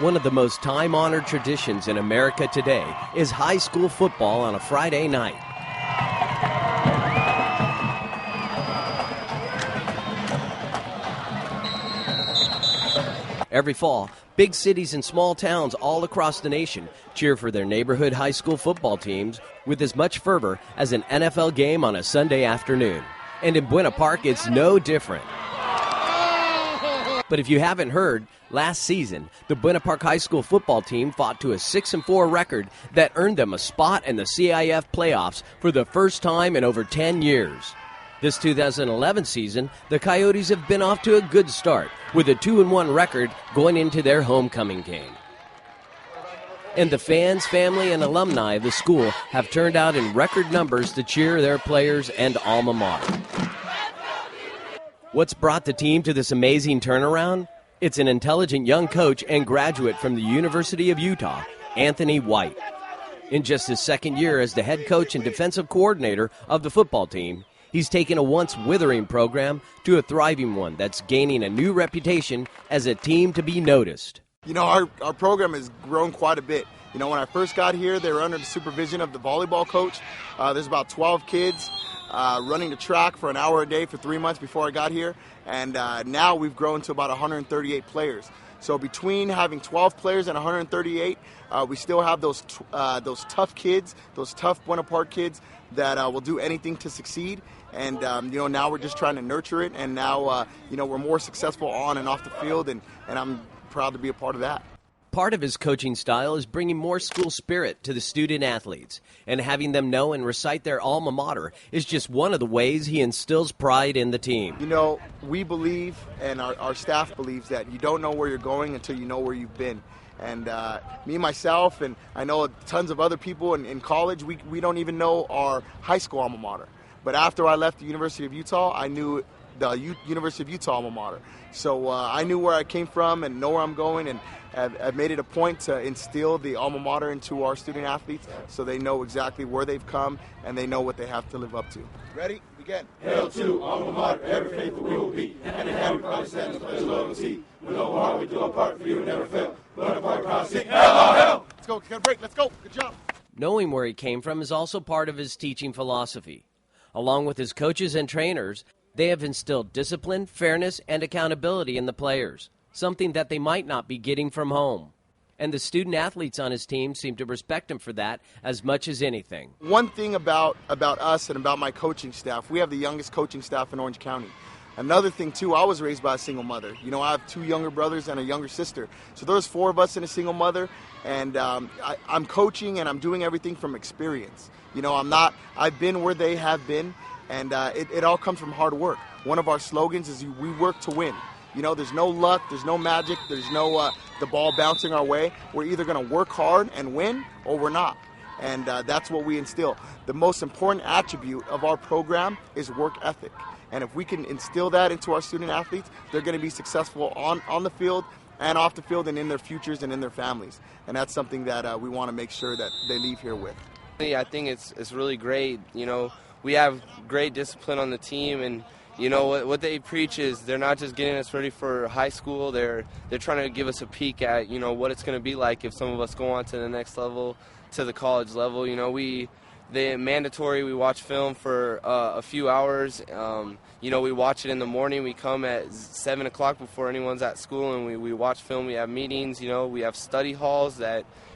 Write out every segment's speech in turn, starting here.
One of the most time-honored traditions in America today is high school football on a Friday night. Every fall, big cities and small towns all across the nation cheer for their neighborhood high school football teams with as much fervor as an NFL game on a Sunday afternoon. And in Buena Park, it's no different. But if you haven't heard, last season, the Buena Park High School football team fought to a 6-4 record that earned them a spot in the CIF playoffs for the first time in over 10 years. This 2011 season, the Coyotes have been off to a good start with a 2-1 record going into their homecoming game. And the fans, family, and alumni of the school have turned out in record numbers to cheer their players and alma mater. What's brought the team to this amazing turnaround? It's an intelligent young coach and graduate from the University of Utah, Anthony White. In just his second year as the head coach and defensive coordinator of the football team, he's taken a once withering program to a thriving one that's gaining a new reputation as a team to be noticed. You know, our program has grown quite a bit. You know, when I first got here, they were under the supervision of the volleyball coach. There's about 12 kids running the track for an hour a day for 3 months before I got here. And now we've grown to about 138 players. So between having 12 players and 138, we still have those tough kids, those tough Buena Park kids that will do anything to succeed. And, you know, now we're just trying to nurture it. And now, you know, we're more successful on and off the field. And I'm proud to be a part of that. Part of his coaching style is bringing more school spirit to the student athletes, and having them know and recite their alma mater is just one of the ways he instills pride in the team. You know, we believe, and our staff believes, that you don't know where you're going until you know where you've been. And me, myself, and I know tons of other people in college, we don't even know our high school alma mater. But after I left the University of Utah, I knew the University of Utah alma mater. So I knew where I came from and know where I'm going, and I've made it a point to instill the alma mater into our student athletes so they know exactly where they've come and they know what they have to live up to. Ready? Begin. Hail to alma mater, ever faithful we will be. And in hand we promise stand and pledge loyalty. With no harm we do our part for you and never fail. Buena Park proud sing L-O-L. Let's go. Got a break. Let's go. Good job. Knowing where he came from is also part of his teaching philosophy. Along with his coaches and trainers, they have instilled discipline, fairness, and accountability in the players, something that they might not be getting from home. And the student athletes on his team seem to respect him for that as much as anything. One thing about us and about my coaching staff, we have the youngest coaching staff in Orange County. Another thing, too, I was raised by a single mother. You know, I have 2 younger brothers and a younger sister. So there's 4 of us and a single mother, and I'm coaching and I'm doing everything from experience. You know, I've been where they have been, and it all comes from hard work. One of our slogans is we work to win. You know, there's no luck, there's no magic, there's no the ball bouncing our way. We're either going to work hard and win, or we're not. And that's what we instill. The most important attribute of our program is work ethic. And if we can instill that into our student athletes, they're going to be successful on the field and off the field and in their futures and in their families. And that's something that we want to make sure that they leave here with. I think it's really great. You know, we have great discipline on the team, and you know what they preach is they're not just getting us ready for high school. They're trying to give us a peek at, you know, what it's going to be like if some of us go on to the next level, to the college level. You know, they're mandatory. We watch film for a few hours. You know, we watch it in the morning. We come at 7 o'clock before anyone's at school, and we watch film. We have meetings. You know, we have study halls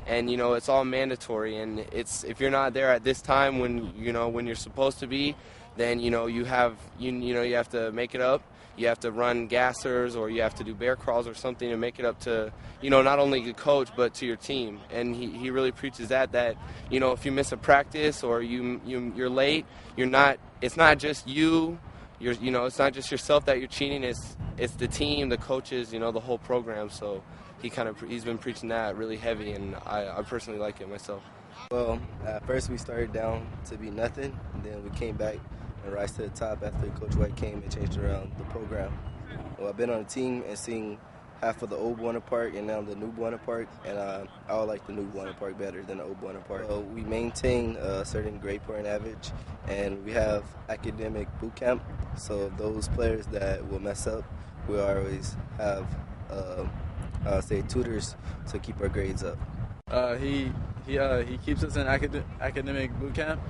and you know, it's all mandatory. And if you're not there at this time when you're supposed to be, then you know you have to make it up. You have to run gassers, or you have to do bear crawls or something to make it up to, you know, not only the coach but to your team. And he really preaches that you know, if you miss a practice or you're late, it's not just you. You know, it's not just yourself that you're cheating. It's the team, the coaches, you know, the whole program. So he's been preaching that really heavy, and I personally like it myself. Well, at first we started down to be nothing, and then we came back and rise to the top after Coach White came and changed around the program. Well, I've been on the team and seen half of the old Buena Park and now the new Buena Park, and I would like the new Buena Park better than the old Buena Park. We maintain a certain grade point average, and we have academic boot camp, so those players that will mess up, we always have say tutors to keep our grades up. He keeps us in academic boot camp.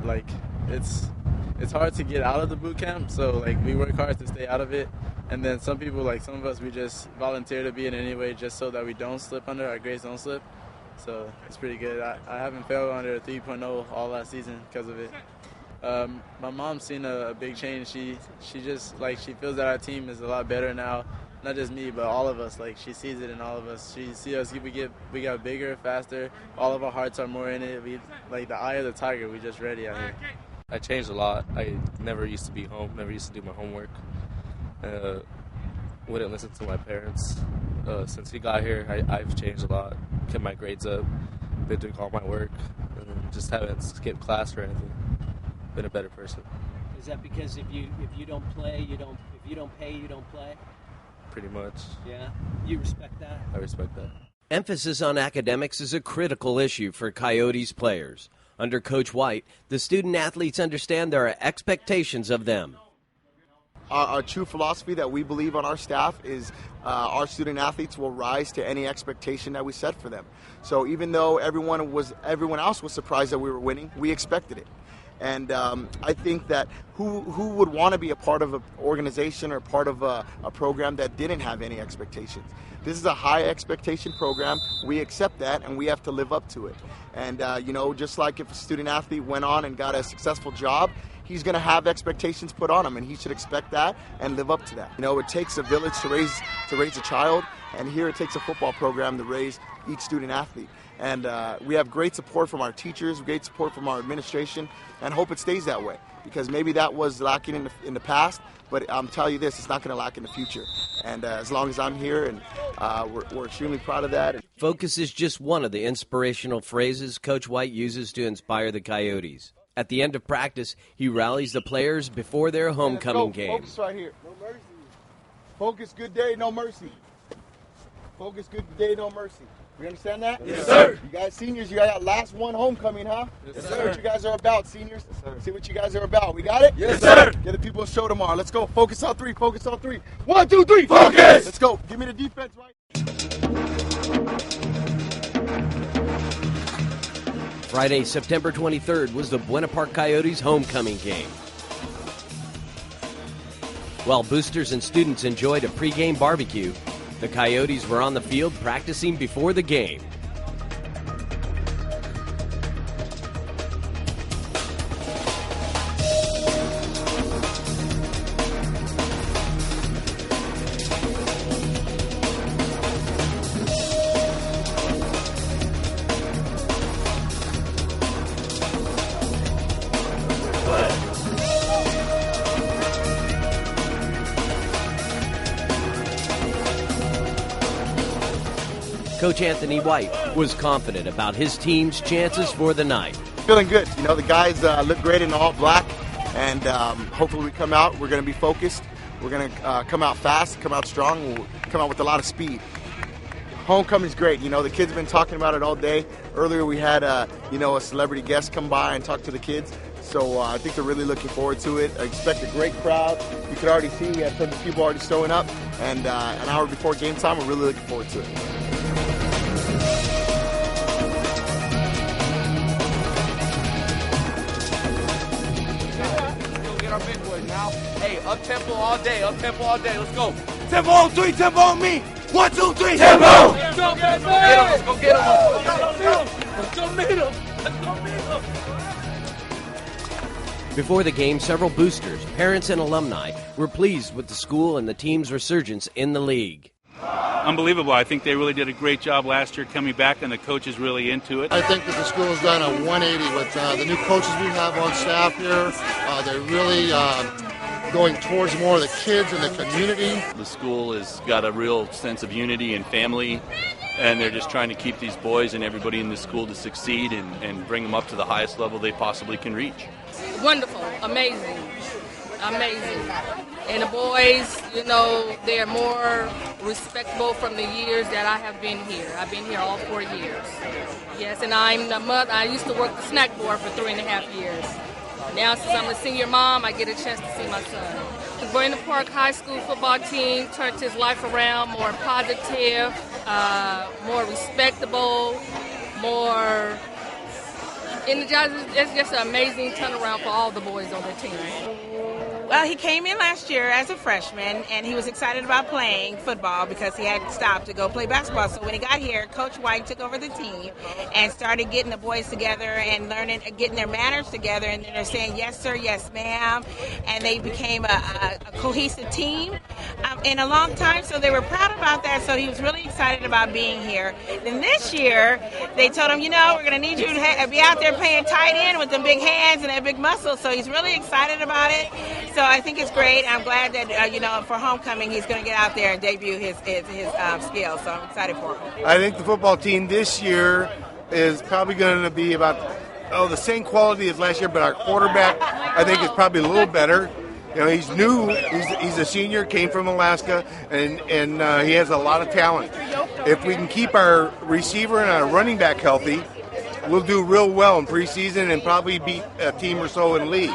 Like it's hard to get out of the boot camp, so like we work hard to stay out of it. And then some people, like some of us, we just volunteer to be in anyway, just so that we don't slip under, our grades don't slip. So it's pretty good. I haven't failed under a 3.0 all last season because of it. My mom's seen a big change. She just like she feels that our team is a lot better now. Not just me, but all of us. Like she sees it in all of us. She sees us. We got bigger, faster. All of our hearts are more in it. We like the eye of the tiger. We just ready out here. I changed a lot. I never used to be home. Never used to do my homework. Wouldn't listen to my parents. Since he got here, I've changed a lot. Kept my grades up. Been doing all my work, and just haven't skipped class or anything. Been a better person. Is that because if you don't play, if you don't pay, you don't play? Pretty much. Yeah? You respect that? I respect that. Emphasis on academics is a critical issue for Coyotes players. Under Coach White, the student athletes understand there are expectations of them. Our true philosophy that we believe on our staff is our student athletes will rise to any expectation that we set for them. So even though everyone else was surprised that we were winning, we expected it. And I think that who would want to be a part of an organization or part of a program that didn't have any expectations? This is a high expectation program. We accept that, and we have to live up to it. And, just like if a student athlete went on and got a successful job, he's going to have expectations put on him, and he should expect that and live up to that. It takes a village to raise a child, and here it takes a football program to raise each student athlete. And we have great support from our teachers, great support from our administration, and hope it stays that way, because maybe that was lacking in the past, but I'm telling you this, it's not going to lack in the future. And as long as I'm here, and we're extremely proud of that. Focus is just one of the inspirational phrases Coach White uses to inspire the Coyotes. At the end of practice, he rallies the players before their homecoming game. Focus right here. No mercy. Focus, good day, no mercy. Focus, good day, no mercy. We understand that? Yes, sir. You guys seniors, you got that last one homecoming, huh? Yes, See sir. what you guys are about, seniors. Yes, sir. See what you guys are about. We got it? Yes, sir. Get the people a show tomorrow. Let's go. Focus on three. Focus on three. 1, 2, 3. Focus. Let's go. Give me the defense right. Friday, September 23rd was the Buena Park Coyotes homecoming game. While boosters and students enjoyed a pregame barbecue, the Coyotes were on the field practicing before the game. Coach Anthony White was confident about his team's chances for the night. Feeling good. The guys look great in all black, and hopefully we come out. We're going to be focused. We're going to come out fast, come out strong, we'll come out with a lot of speed. Homecoming's great. The kids have been talking about it all day. Earlier we had a celebrity guest come by and talk to the kids. So I think they're really looking forward to it. I expect a great crowd. You can already see tons of people already showing up. And an hour before game time, we're really looking forward to it. Our big boys now. Hey, up tempo all day. Let's go. Tempo on 3, tempo on me. 1, 2, 3, tempo. Let's go get him. Let's go get him. Let's go meet him. Before the game, several boosters, parents, and alumni were pleased with the school and the team's resurgence in the league. Unbelievable. I think they really did a great job last year coming back, and the coach is really into it. I think that the school has done a 180 with the new coaches we have on staff here. They're really going towards more of the kids and the community. The school has got a real sense of unity and family, and they're just trying to keep these boys and everybody in the school to succeed and bring them up to the highest level they possibly can reach. Wonderful, amazing. And the boys, they're more respectable from the years that I have been here. I've been here all 4 years. Yes, and I'm the mother. I used to work the snack board for 3.5 years. now since I'm a senior mom, I get a chance to see my son. The Buena Park High School football team turned his life around, more positive, more respectable, more energizing. It's just an amazing turnaround for all the boys on the team. Well, he came in last year as a freshman, and he was excited about playing football because he had stopped to go play basketball. So when he got here, Coach White took over the team and started getting the boys together and getting their manners together, and then they're saying, yes, sir, yes, ma'am, and they became a cohesive team in a long time, so they were proud about that, so he was really excited about being here. Then this year, they told him, we're going to need you to be out there playing tight end with them big hands and that big muscle, so he's really excited about it. So I think it's great. I'm glad that, for homecoming, he's going to get out there and debut his skills. So I'm excited for him. I think the football team this year is probably going to be about the same quality as last year, but our quarterback, I think, is probably a little better. He's new. He's a senior, came from Alaska, and he has a lot of talent. If we can keep our receiver and our running back healthy, we'll do real well in preseason and probably beat a team or so in league.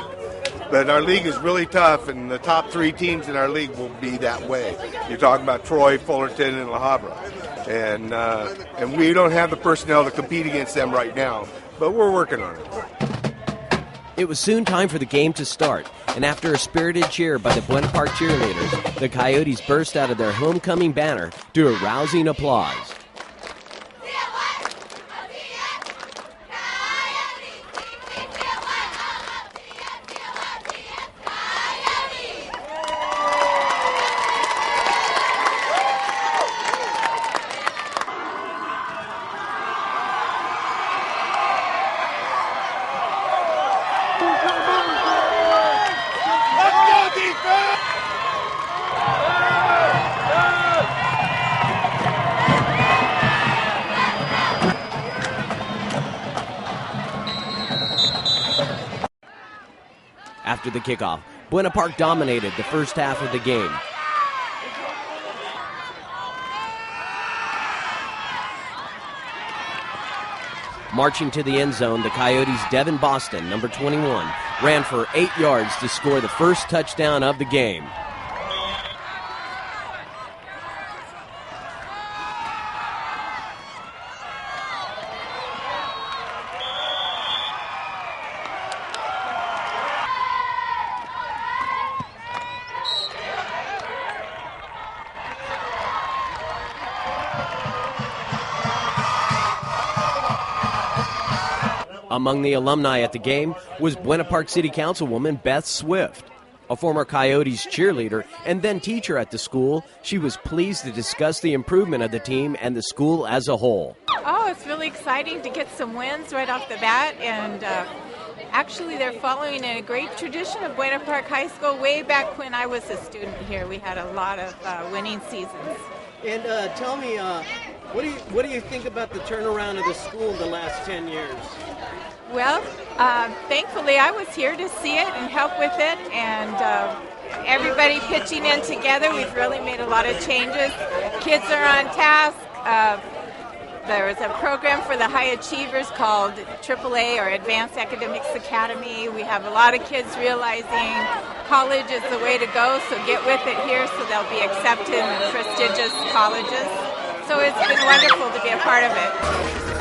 But our league is really tough, and the top 3 teams in our league will be that way. You're talking about Troy, Fullerton, and La Habra. And we don't have the personnel to compete against them right now, but we're working on it. It was soon time for the game to start, and after a spirited cheer by the Buena Park cheerleaders, the Coyotes burst out of their homecoming banner to a rousing applause. After the kickoff, Buena Park dominated the first half of the game. Marching to the end zone, the Coyotes' Devin Boston, number 21, ran for 8 yards to score the first touchdown of the game. Among the alumni at the game was Buena Park City Councilwoman Beth Swift. A former Coyotes cheerleader and then teacher at the school, she was pleased to discuss the improvement of the team and the school as a whole. Oh, it's really exciting to get some wins right off the bat, and actually they're following a great tradition of Buena Park High School. Way back when I was a student here, we had a lot of winning seasons. And tell me, what do you think about the turnaround of the school in the last 10 years? Well, thankfully I was here to see it and help with it, and everybody pitching in together. We've really made a lot of changes. Kids are on task. There is a program for the high achievers called AAA, or Advanced Academics Academy. We have a lot of kids realizing college is the way to go, so get with it here so they'll be accepted in prestigious colleges. So it's been wonderful to be a part of it.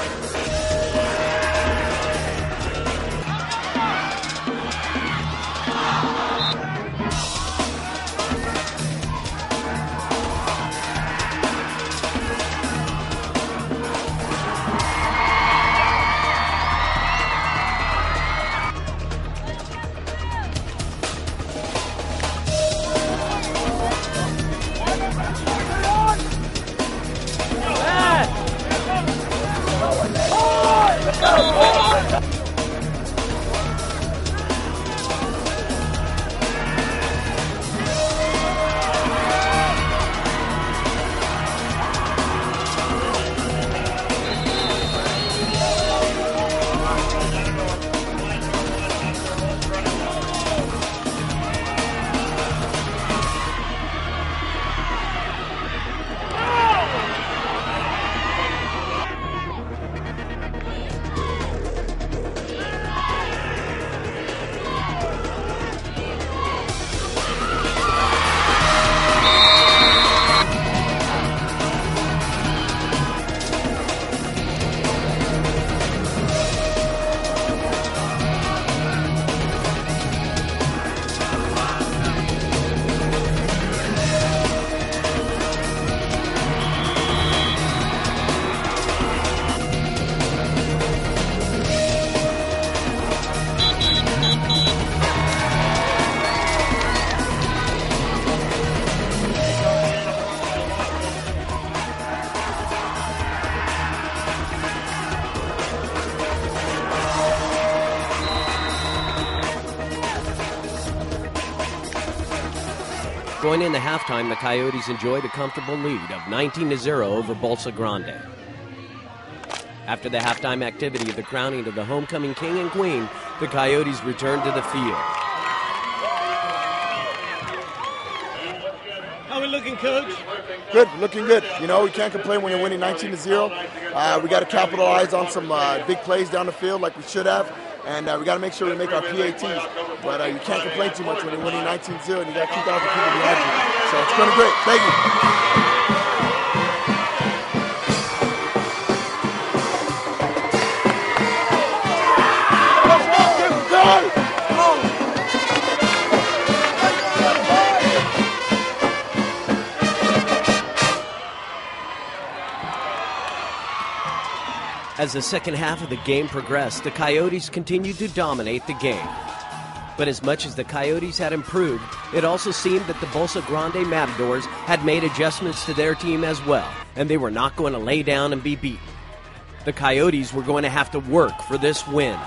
Going into halftime, the Coyotes enjoyed a comfortable lead of 19-0 over Bolsa Grande. After the halftime activity of the crowning of the homecoming king and queen, the Coyotes returned to the field. How are we looking, Coach? Good, looking good. You know, we can't complain when you're winning 19-0. We got to capitalize on some big plays down the field like we should have, and we got to make sure we make our PATs. But you can't complain too much when you're winning 19-0 and you got 2,000 people behind you. So it's going great. Thank you. As the second half of the game progressed, the Coyotes continued to dominate the game. But as much as the Coyotes had improved, it also seemed that the Bolsa Grande Matadors had made adjustments to their team as well, and they were not going to lay down and be beaten. The Coyotes were going to have to work for this win.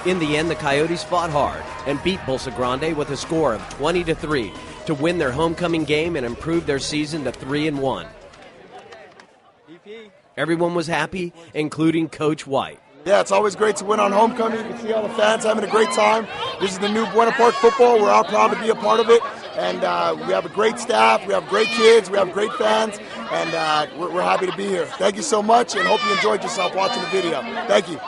In the end, the Coyotes fought hard and beat Bolsa Grande with a score of 20-3 to win their homecoming game and improve their season to 3-1. Everyone was happy, including Coach White. Yeah, it's always great to win on homecoming. You can see all the fans having a great time. This is the new Buena Park football. We're all proud to be a part of it. And we have a great staff, we have great kids, we have great fans, and we're happy to be here. Thank you so much, and hope you enjoyed yourself watching the video. Thank you.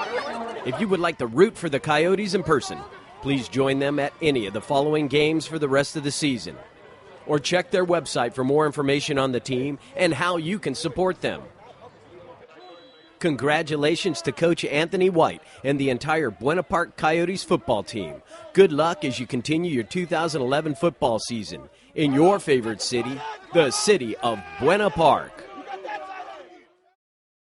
If you would like to root for the Coyotes in person, please join them at any of the following games for the rest of the season. Or check their website for more information on the team and how you can support them. Congratulations to Coach Anthony White and the entire Buena Park Coyotes football team. Good luck as you continue your 2011 football season in your favorite city, the city of Buena Park.